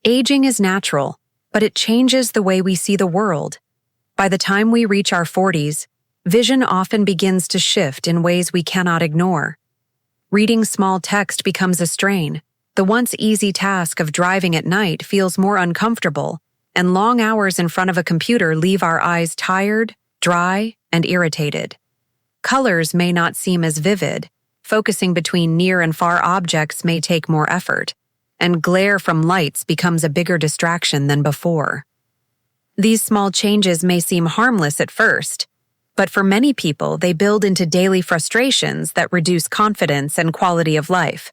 Aging is natural, but it changes the way we see the world. By the time we reach our 40s, vision often begins to shift in ways we cannot ignore. Reading small text becomes a strain. The once easy task of driving at night feels more uncomfortable, and long hours in front of a computer leave our eyes tired, dry, and irritated. Colors may not seem as vivid. Focusing between near and far objects may take more effort, and glare from lights becomes a bigger distraction than before. These small changes may seem harmless at first, but for many people they build into daily frustrations that reduce confidence and quality of life.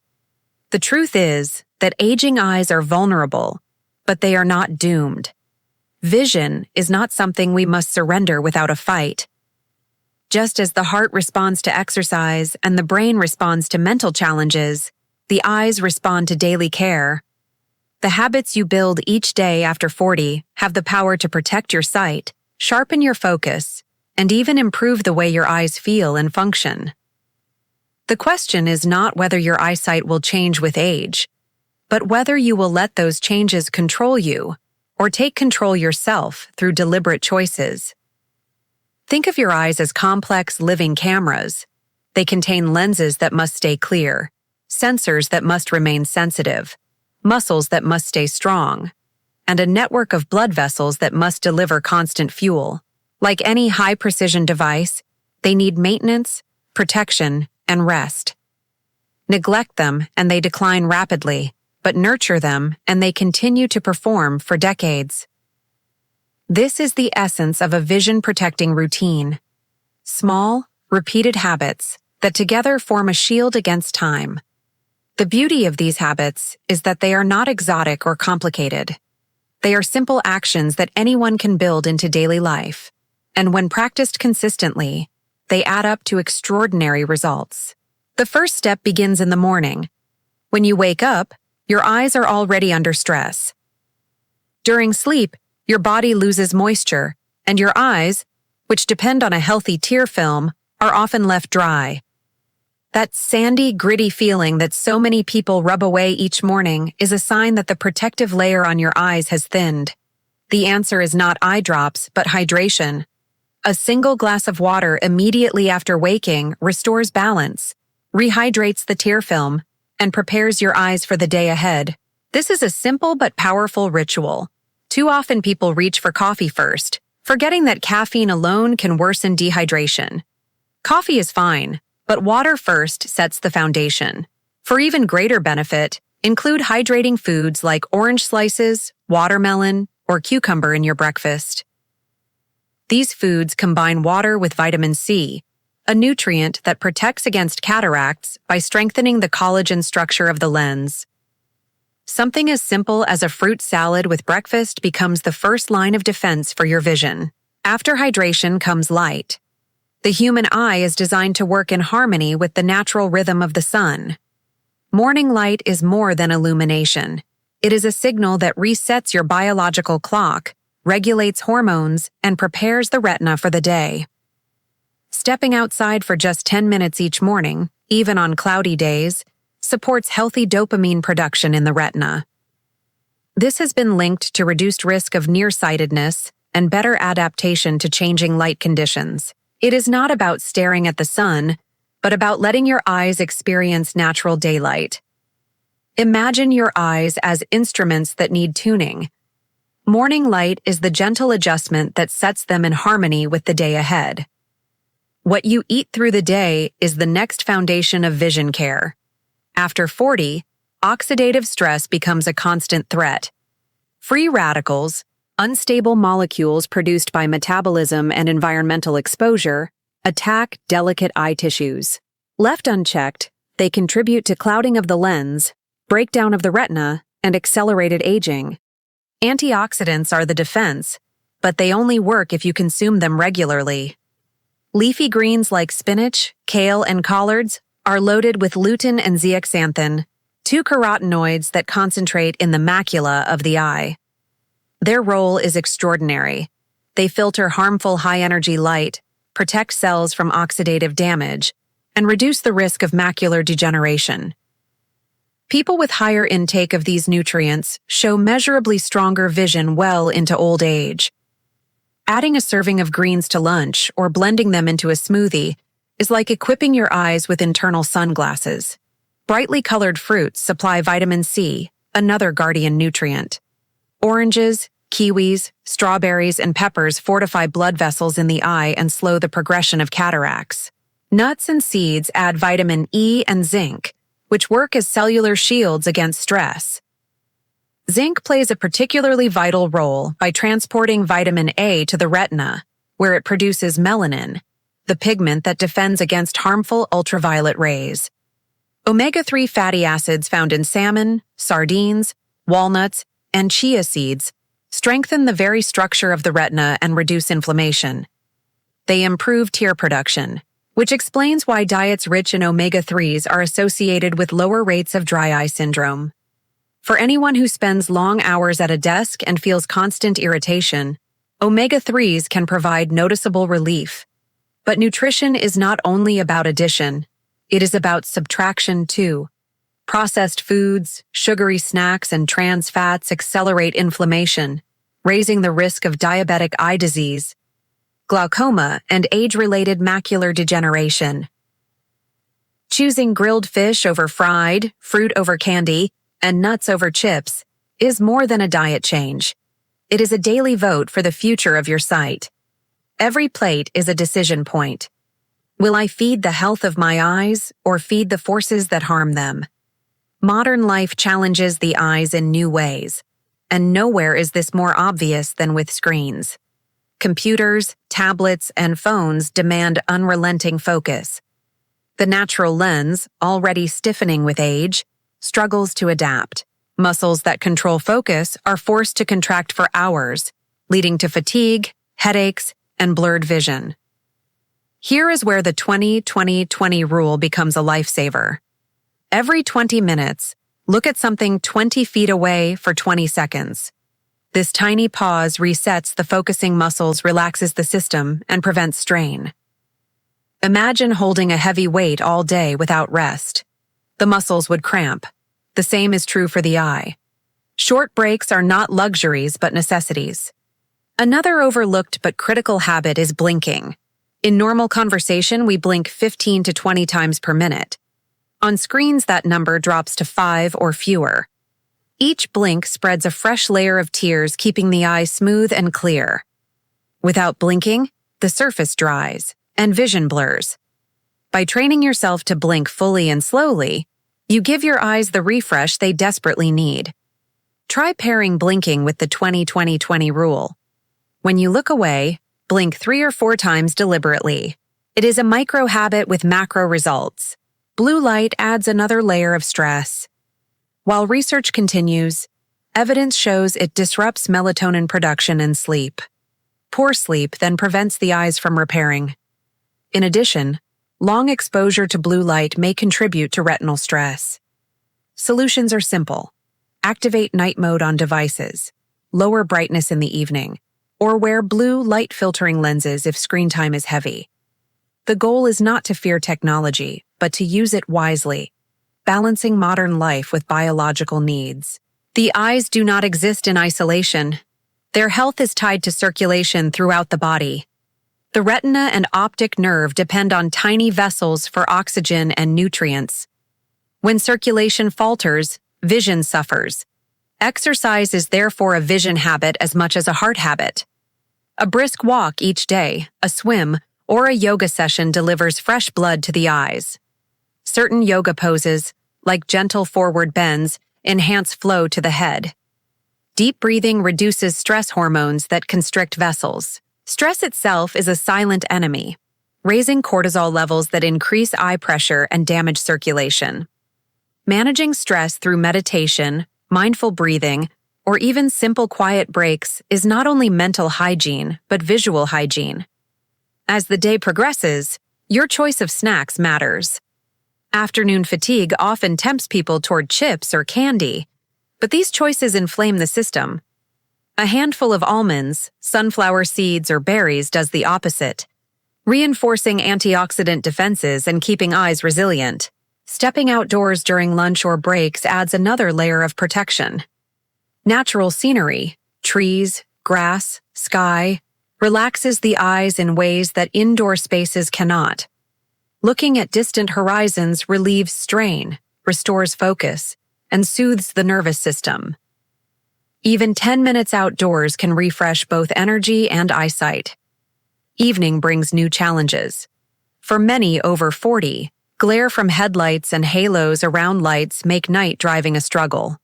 The truth is that aging eyes are vulnerable, but they are not doomed. Vision is not something we must surrender without a fight. Just as the heart responds to exercise and the brain responds to mental challenges, the eyes respond to daily care. The habits you build each day after 40 have the power to protect your sight, sharpen your focus, and even improve the way your eyes feel and function. The question is not whether your eyesight will change with age, but whether you will let those changes control you or take control yourself through deliberate choices. Think of your eyes as complex living cameras. They contain lenses that must stay clear, sensors that must remain sensitive, muscles that must stay strong, and a network of blood vessels that must deliver constant fuel. Like any high-precision device, they need maintenance, protection, and rest. Neglect them and they decline rapidly, but nurture them and they continue to perform for decades. This is the essence of a vision-protecting routine. Small, repeated habits that together form a shield against time. The beauty of these habits is that they are not exotic or complicated. They are simple actions that anyone can build into daily life, and when practiced consistently, they add up to extraordinary results. The first step begins in the morning. When you wake up, your eyes are already under stress. During sleep, your body loses moisture, and your eyes, which depend on a healthy tear film, are often left dry. That sandy, gritty feeling that so many people rub away each morning is a sign that the protective layer on your eyes has thinned. The answer is not eye drops, but hydration. A single glass of water immediately after waking restores balance, rehydrates the tear film, and prepares your eyes for the day ahead. This is a simple but powerful ritual. Too often people reach for coffee first, forgetting that caffeine alone can worsen dehydration. Coffee is fine, but water first sets the foundation. For even greater benefit, include hydrating foods like orange slices, watermelon, or cucumber in your breakfast. These foods combine water with vitamin C, a nutrient that protects against cataracts by strengthening the collagen structure of the lens. Something as simple as a fruit salad with breakfast becomes the first line of defense for your vision. After hydration comes light. The human eye is designed to work in harmony with the natural rhythm of the sun. Morning light is more than illumination. It is a signal that resets your biological clock, regulates hormones, and prepares the retina for the day. Stepping outside for just 10 minutes each morning, even on cloudy days, supports healthy dopamine production in the retina. This has been linked to reduced risk of nearsightedness and better adaptation to changing light conditions. It is not about staring at the sun, but about letting your eyes experience natural daylight. Imagine your eyes as instruments that need tuning. Morning light is the gentle adjustment that sets them in harmony with the day ahead. What you eat through the day is the next foundation of vision care. After 40, oxidative stress becomes a constant threat. Free radicals, unstable molecules produced by metabolism and environmental exposure, attack delicate eye tissues. Left unchecked, they contribute to clouding of the lens, breakdown of the retina, and accelerated aging. Antioxidants are the defense, but they only work if you consume them regularly. Leafy greens like spinach, kale, and collards are loaded with lutein and zeaxanthin, two carotenoids that concentrate in the macula of the eye. Their role is extraordinary. They filter harmful high-energy light, protect cells from oxidative damage, and reduce the risk of macular degeneration. People with higher intake of these nutrients show measurably stronger vision well into old age. Adding a serving of greens to lunch or blending them into a smoothie is like equipping your eyes with internal sunglasses. Brightly colored fruits supply vitamin C, another guardian nutrient. Oranges, kiwis, strawberries, and peppers fortify blood vessels in the eye and slow the progression of cataracts. Nuts and seeds add vitamin E and zinc, which work as cellular shields against stress. Zinc plays a particularly vital role by transporting vitamin A to the retina, where it produces melanin, the pigment that defends against harmful ultraviolet rays. Omega-3 fatty acids found in salmon, sardines, walnuts, and chia seeds strengthen the very structure of the retina and reduce inflammation. They improve tear production, which explains why diets rich in omega-3s are associated with lower rates of dry eye syndrome. For anyone who spends long hours at a desk and feels constant irritation, omega-3s can provide noticeable relief. But nutrition is not only about addition, it is about subtraction too. Processed foods, sugary snacks, and trans fats accelerate inflammation, raising the risk of diabetic eye disease, glaucoma, and age-related macular degeneration. Choosing grilled fish over fried, fruit over candy, and nuts over chips is more than a diet change. It is a daily vote for the future of your sight. Every plate is a decision point. Will I feed the health of my eyes or feed the forces that harm them? Modern life challenges the eyes in new ways, and nowhere is this more obvious than with screens. Computers, tablets, and phones demand unrelenting focus. The natural lens, already stiffening with age, struggles to adapt. Muscles that control focus are forced to contract for hours, leading to fatigue, headaches, and blurred vision. Here is where the 20-20-20 rule becomes a lifesaver. Every 20 minutes, look at something 20 feet away for 20 seconds. This tiny pause resets the focusing muscles, relaxes the system, and prevents strain. Imagine holding a heavy weight all day without rest. The muscles would cramp. The same is true for the eye. Short breaks are not luxuries but necessities. Another overlooked but critical habit is blinking. In normal conversation, we blink 15 to 20 times per minute. On screens, that number drops to 5 or fewer. Each blink spreads a fresh layer of tears, keeping the eye smooth and clear. Without blinking, the surface dries and vision blurs. By training yourself to blink fully and slowly, you give your eyes the refresh they desperately need. Try pairing blinking with the 20-20-20 rule. When you look away, blink 3 or 4 times deliberately. It is a micro habit with macro results. Blue light adds another layer of stress. While research continues, evidence shows it disrupts melatonin production and sleep. Poor sleep then prevents the eyes from repairing. In addition, long exposure to blue light may contribute to retinal stress. Solutions are simple. Activate night mode on devices, lower brightness in the evening, or wear blue light filtering lenses if screen time is heavy. The goal is not to fear technology, but to use it wisely, balancing modern life with biological needs. The eyes do not exist in isolation. Their health is tied to circulation throughout the body. The retina and optic nerve depend on tiny vessels for oxygen and nutrients. When circulation falters, vision suffers. Exercise is therefore a vision habit as much as a heart habit. A brisk walk each day, a swim, or a yoga session delivers fresh blood to the eyes. Certain yoga poses, like gentle forward bends, enhance flow to the head. Deep breathing reduces stress hormones that constrict vessels. Stress itself is a silent enemy, raising cortisol levels that increase eye pressure and damage circulation. Managing stress through meditation, mindful breathing, or even simple quiet breaks is not only mental hygiene, but visual hygiene. As the day progresses, your choice of snacks matters. Afternoon fatigue often tempts people toward chips or candy, but these choices inflame the system. A handful of almonds, sunflower seeds, or berries does the opposite, reinforcing antioxidant defenses and keeping eyes resilient. Stepping outdoors during lunch or breaks adds another layer of protection. Natural scenery, trees, grass, sky, relaxes the eyes in ways that indoor spaces cannot. Looking at distant horizons relieves strain, restores focus, and soothes the nervous system. Even 10 minutes outdoors can refresh both energy and eyesight. Evening brings new challenges. For many over 40, glare from headlights and halos around lights make night driving a struggle.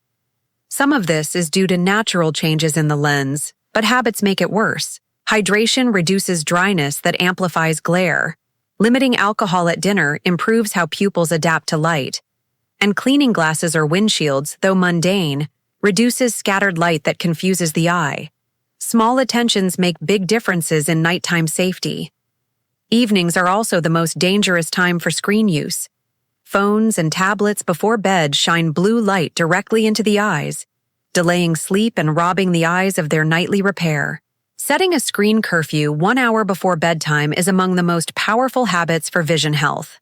Some of this is due to natural changes in the lens, but habits make it worse. Hydration reduces dryness that amplifies glare. Limiting alcohol at dinner improves how pupils adapt to light. And cleaning glasses or windshields, though mundane, reduces scattered light that confuses the eye. Small attentions make big differences in nighttime safety. Evenings are also the most dangerous time for screen use. Phones and tablets before bed shine blue light directly into the eyes, delaying sleep and robbing the eyes of their nightly repair. Setting a screen curfew 1 hour before bedtime is among the most powerful habits for vision health.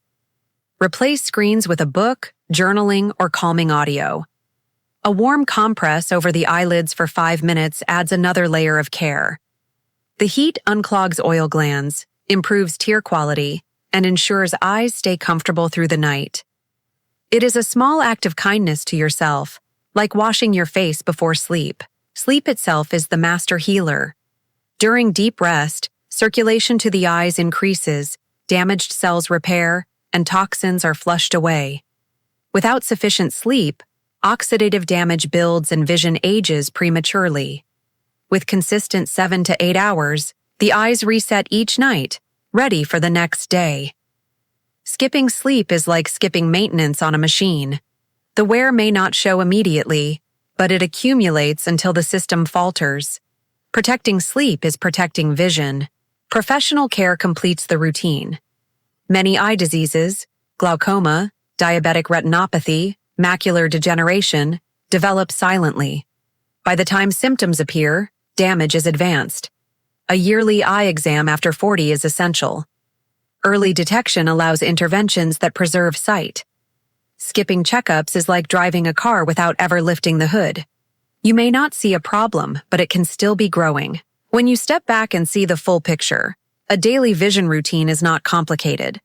Replace screens with a book, journaling, or calming audio. A warm compress over the eyelids for 5 minutes adds another layer of care. The heat unclogs oil glands, improves tear quality, and ensures eyes stay comfortable through the night. It is a small act of kindness to yourself, like washing your face before sleep. Sleep itself is the master healer. During deep rest, circulation to the eyes increases, damaged cells repair, and toxins are flushed away. Without sufficient sleep, oxidative damage builds and vision ages prematurely. With consistent 7 to 8 hours, the eyes reset each night, ready for the next day. Skipping sleep is like skipping maintenance on a machine. The wear may not show immediately, but it accumulates until the system falters. Protecting sleep is protecting vision. Professional care completes the routine. Many eye diseases, glaucoma, diabetic retinopathy, macular degeneration, develop silently. By the time symptoms appear, damage is advanced. A yearly eye exam after 40 is essential. Early detection allows interventions that preserve sight. Skipping checkups is like driving a car without ever lifting the hood. You may not see a problem, but it can still be growing. When you step back and see the full picture, a daily vision routine is not complicated.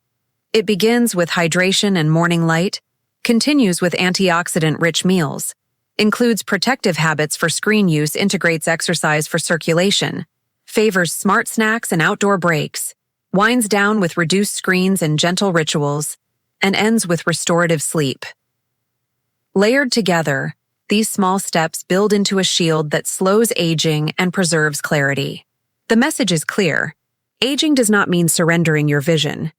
It begins with hydration and morning light, continues with antioxidant-rich meals, includes protective habits for screen use, integrates exercise for circulation, favors smart snacks and outdoor breaks, winds down with reduced screens and gentle rituals, and ends with restorative sleep. Layered together, these small steps build into a shield that slows aging and preserves clarity. The message is clear. Aging does not mean surrendering your vision.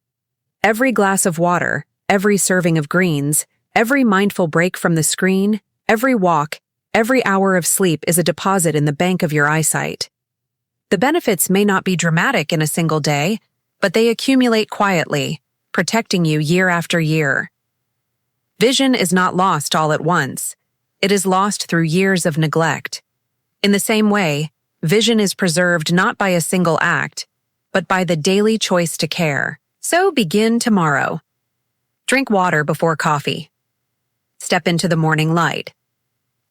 Every glass of water, every serving of greens, every mindful break from the screen, every walk, every hour of sleep is a deposit in the bank of your eyesight. The benefits may not be dramatic in a single day, but they accumulate quietly, protecting you year after year. Vision is not lost all at once. It is lost through years of neglect. In the same way, vision is preserved not by a single act, but by the daily choice to care. So begin tomorrow. Drink water before coffee. Step into the morning light.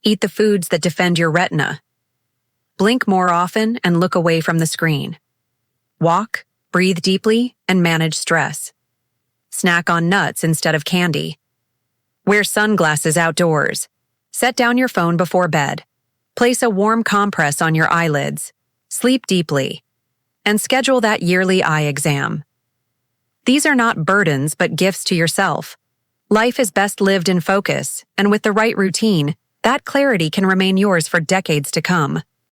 Eat the foods that defend your retina. Blink more often and look away from the screen. Walk, breathe deeply, and manage stress. Snack on nuts instead of candy. Wear sunglasses outdoors. Set down your phone before bed. Place a warm compress on your eyelids. Sleep deeply. And schedule that yearly eye exam. These are not burdens but gifts to yourself. Life is best lived in focus, and with the right routine, that clarity can remain yours for decades to come.